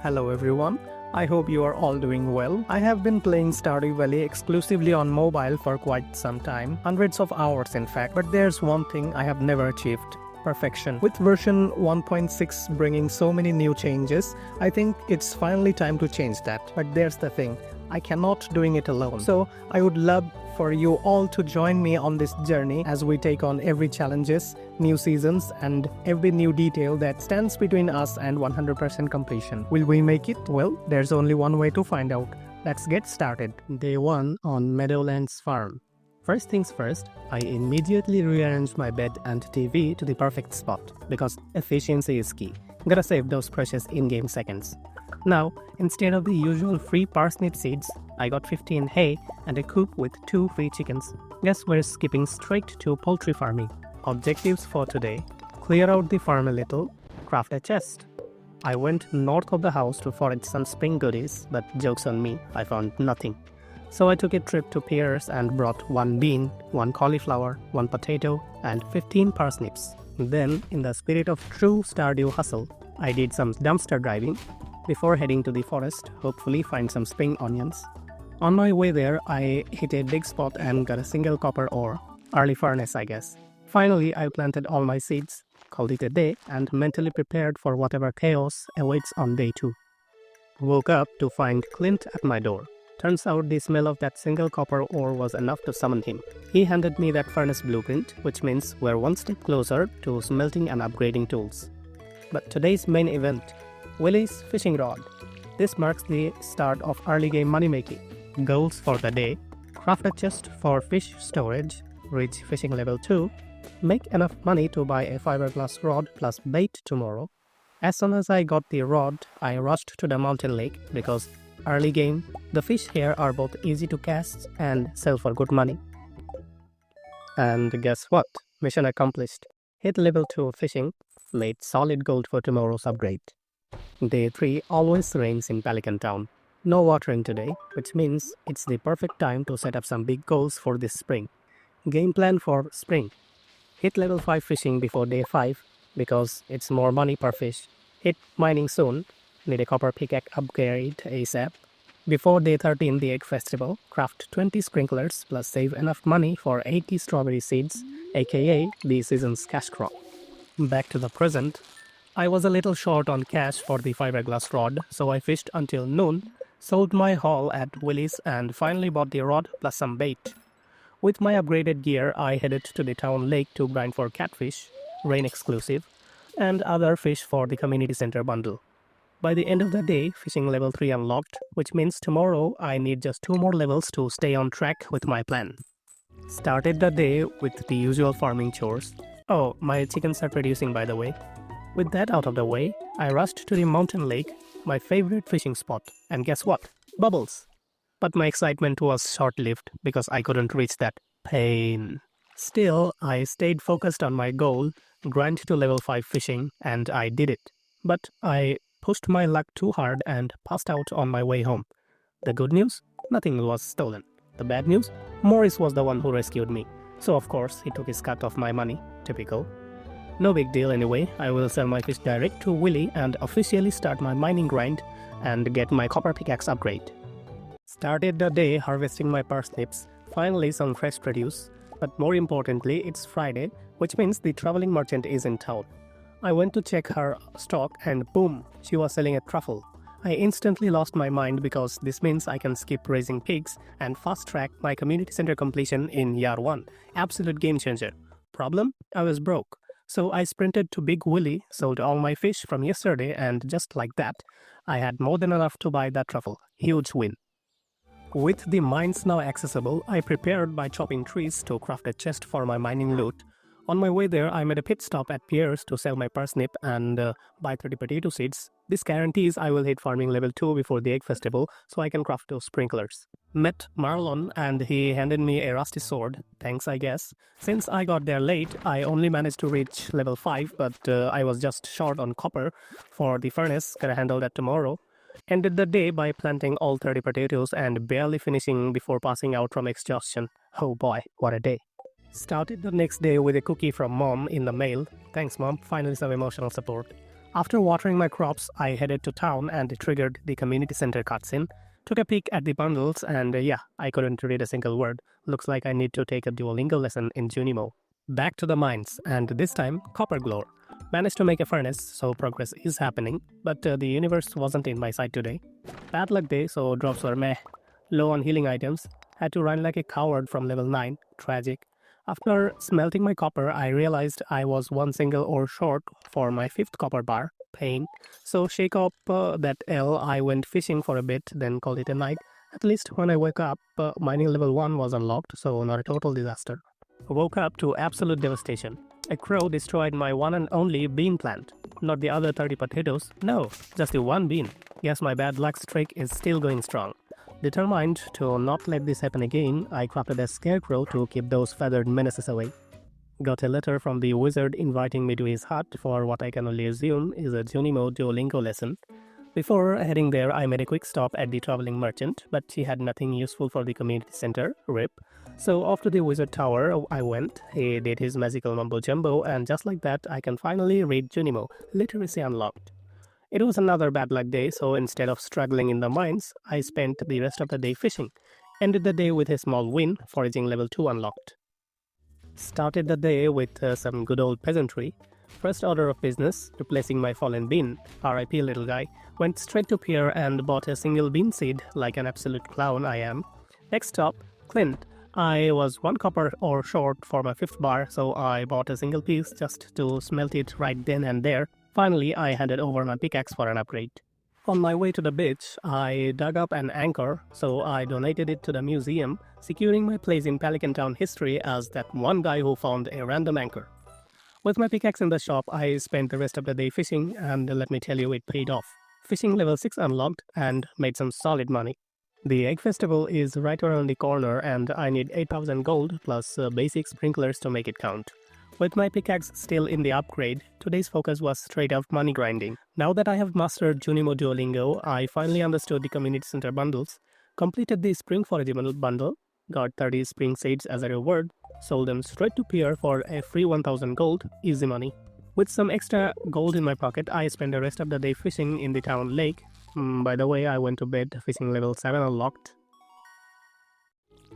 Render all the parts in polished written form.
Hello everyone, I hope you are all doing well. I have been playing Stardew Valley exclusively on mobile for quite some time, hundreds of hours in fact, but there's one thing I have never achieved. Perfection. With version 1.6 bringing so many new changes, I think it's finally time to change that. But there's the thing, I cannot doing it alone. So I would love for you all to join me on this journey as we take on every challenges, new seasons and every new detail that stands between us and 100% completion. Will we make it? Well, there's only one way to find out. Let's get started. Day 1 on Meadowlands Farm. First things first, I immediately rearranged my bed and TV to the perfect spot because efficiency is key. Gotta save those precious in-game seconds. Now, instead of the usual free parsnip seeds, I got 15 hay and a coop with 2 free chickens. Guess we're skipping straight to poultry farming. Objectives for today: clear out the farm a little, craft a chest. I went north of the house to forage some spring goodies, but joke's on me, I found nothing. So I took a trip to Pierre's and brought 1 bean, 1 cauliflower, 1 potato, and 15 parsnips. Then, in the spirit of true Stardew hustle, I did some dumpster driving before heading to the forest, hopefully find some spring onions. On my way there, I hit a big spot and got a single copper ore. Early furnace, I guess. Finally, I planted all my seeds, called it a day, and mentally prepared for whatever chaos awaits on day 2. Woke up to find Clint at my door. Turns out the smell of that single copper ore was enough to summon him. He handed me that furnace blueprint, which means we're one step closer to smelting and upgrading tools. But today's main event, Willie's fishing rod. This marks the start of early game money making. Goals for the day: craft a chest for fish storage, reach fishing level 2, make enough money to buy a fiberglass rod plus bait tomorrow. As soon as I got the rod, I rushed to the mountain lake because early game, the fish here are both easy to catch and sell for good money. And guess what? Mission accomplished. Hit level 2 fishing, laid solid gold for tomorrow's upgrade. Day 3 always rains in Pelican Town. No watering today, which means it's the perfect time to set up some big goals for this spring. Game plan for spring: hit level 5 fishing before day 5 because it's more money per fish. Hit mining soon. Need a copper pickaxe upgrade ASAP. Before day 13, the egg festival, craft 20 sprinklers plus save enough money for 80 strawberry seeds, aka the season's cash crop. Back to the present. I was a little short on cash for the fiberglass rod, so I fished until noon, sold my haul at Willie's and finally bought the rod plus some bait. With my upgraded gear, I headed to the town lake to grind for catfish, rain exclusive, and other fish for the community center bundle. By the end of the day, fishing level 3 unlocked, which means tomorrow I need just 2 more levels to stay on track with my plan. Started the day with the usual farming chores. Oh, my chickens are producing, by the way. With that out of the way, I rushed to the mountain lake, my favorite fishing spot, and guess what? Bubbles! But my excitement was short-lived because I couldn't reach that pain. Still, I stayed focused on my goal, grind to level 5 fishing, and I did it. But I pushed my luck too hard and passed out on my way home. The good news? Nothing was stolen. The bad news? Morris was the one who rescued me. So of course, he took his cut of my money. Typical. No big deal anyway. I will sell my fish direct to Willie and officially start my mining grind and get my copper pickaxe upgrade. Started the day harvesting my parsnips. Finally some fresh produce. But more importantly, it's Friday, which means the traveling merchant is in town. I went to check her stock and boom, she was selling a truffle. I instantly lost my mind because this means I can skip raising pigs and fast track my community center completion in year 1. Absolute game changer. Problem? I was broke. So I sprinted to Big Willie, sold all my fish from yesterday, and just like that, I had more than enough to buy that truffle. Huge win. With the mines now accessible, I prepared by chopping trees to craft a chest for my mining loot. On my way there, I made a pit stop at Pierre's to sell my parsnip and buy 30 potato seeds. This guarantees I will hit farming level 2 before the egg festival, so I can craft those sprinklers. Met Marlon and he handed me a rusty sword. Thanks, I guess. Since I got there late, I only managed to reach level 5, but I was just short on copper for the furnace. Gotta handle that tomorrow. Ended the day by planting all 30 potatoes and barely finishing before passing out from exhaustion. Oh boy, what a day. Started the next day with a cookie from Mom in the mail. Thanks Mom, finally some emotional support. After watering my crops, I headed to town and triggered the community center cutscene. Took a peek at the bundles and yeah, I couldn't read a single word. Looks like I need to take a Duolingo lesson in Junimo. Back to the mines, and this time, copper glore. Managed to make a furnace, so progress is happening, but the universe wasn't in my side today. Bad luck day, so drops were meh. Low on healing items. Had to run like a coward from level 9. Tragic. After smelting my copper, I realized I was one single ore short for my 5th copper bar. Pain. So shake up that L, I went fishing for a bit, then called it a night. At least when I woke up, mining level 1 was unlocked, so not a total disaster. Woke up to absolute devastation. A crow destroyed my one and only bean plant. Not the other 30 potatoes, no, just the one bean. Yes, my bad luck streak is still going strong. Determined to not let this happen again, I crafted a scarecrow to keep those feathered menaces away. Got a letter from the wizard inviting me to his hut for what I can only assume is a Junimo Duolingo lesson. Before heading there, I made a quick stop at the traveling merchant, but he had nothing useful for the community center, RIP. So off to the wizard tower I went. He did his magical mumbo jumbo, and just like that, I can finally read Junimo, literacy unlocked. It was another bad luck day, so instead of struggling in the mines, I spent the rest of the day fishing. Ended the day with a small win, foraging level 2 unlocked. Started the day with some good old peasantry. First order of business, replacing my fallen bean, RIP little guy, went straight to Pierre and bought a single bean seed like an absolute clown I am. Next stop, Clint. I was 1 copper ore short for my 5th bar, so I bought a single piece just to smelt it right then and there. Finally, I handed over my pickaxe for an upgrade. On my way to the beach, I dug up an anchor, so I donated it to the museum, securing my place in Pelican Town history as that one guy who found a random anchor. With my pickaxe in the shop, I spent the rest of the day fishing, and let me tell you, it paid off. Fishing level 6 unlocked and made some solid money. The egg festival is right around the corner, and I need 8,000 gold plus basic sprinklers to make it count. With my pickaxe still in the upgrade, today's focus was straight up money grinding. Now that I have mastered Junimo Duolingo, I finally understood the community center bundles, completed the spring foraging bundle, got 30 spring seeds as a reward, sold them straight to Pierre for a free 1000 gold, easy money. With some extra gold in my pocket, I spent the rest of the day fishing in the town lake. By the way, I went to bed fishing level 7 unlocked.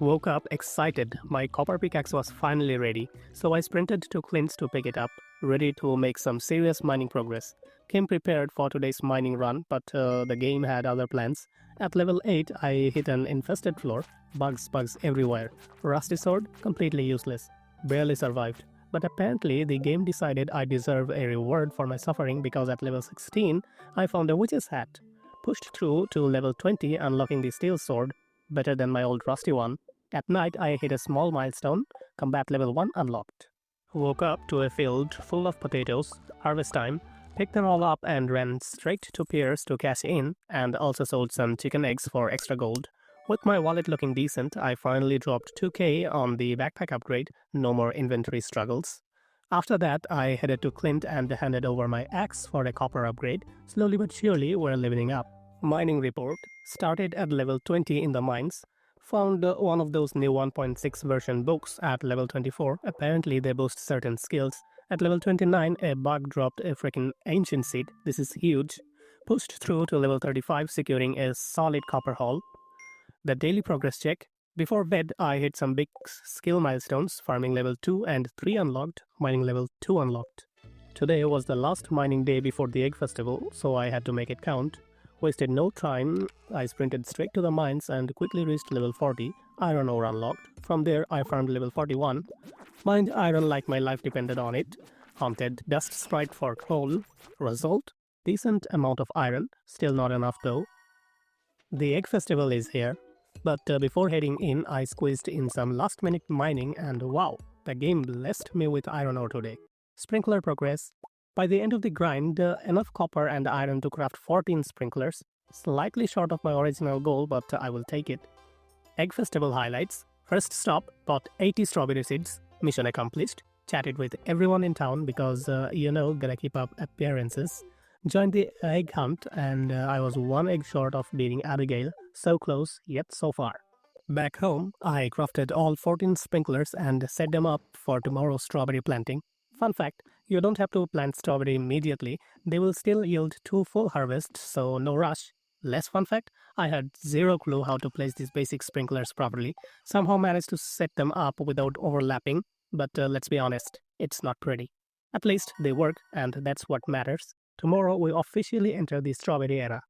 Woke up excited. My copper pickaxe was finally ready, so I sprinted to Clint's to pick it up, ready to make some serious mining progress. Came prepared for today's mining run, but the game had other plans. At level 8, I hit an infested floor. Bugs everywhere. Rusty sword, completely useless. Barely survived. But apparently the game decided I deserve a reward for my suffering because at level 16, I found a witch's hat. Pushed through to level 20, unlocking the steel sword, better than my old rusty one. At night, I hit a small milestone, combat level 1 unlocked. Woke up to a field full of potatoes, harvest time, picked them all up and ran straight to Pierre's to cash in, and also sold some chicken eggs for extra gold. With my wallet looking decent, I finally dropped 2k on the backpack upgrade, no more inventory struggles. After that, I headed to Clint and handed over my axe for a copper upgrade. Slowly but surely, we're leveling up. Mining report. Started at level 20 in the mines. Found one of those new 1.6 version books at level 24. Apparently, they boost certain skills. At level 29, a bug dropped a freaking ancient seed. This is huge. Pushed through to level 35, securing a solid copper haul. The daily progress check. Before bed, I hit some big skill milestones, farming level 2 and 3 unlocked, mining level 2 unlocked. Today was the last mining day before the egg festival, so I had to make it count. Wasted no time, I sprinted straight to the mines and quickly reached level 40, iron ore unlocked. From there, I farmed level 41. Mined iron like my life depended on it. Hunted dust sprite for coal. Result? Decent amount of iron, still not enough though. The egg festival is here. But before heading in, I squeezed in some last-minute mining and wow, the game blessed me with iron ore today. Sprinkler progress. By the end of the grind, enough copper and iron to craft 14 sprinklers. Slightly short of my original goal, but I will take it. Egg festival highlights. First stop, bought 80 strawberry seeds. Mission accomplished. Chatted with everyone in town because, gotta keep up appearances. Joined the egg hunt and I was 1 egg short of beating Abigail. So close, yet so far. Back home, I crafted all 14 sprinklers and set them up for tomorrow's strawberry planting. Fun fact, You don't have to plant strawberry immediately. They will still yield 2 full harvests, so no rush. Less fun fact, I had zero clue how to place these basic sprinklers properly. Somehow managed to set them up without overlapping, but let's be honest, it's not pretty. At least they work, and that's what matters. Tomorrow we officially enter the strawberry era.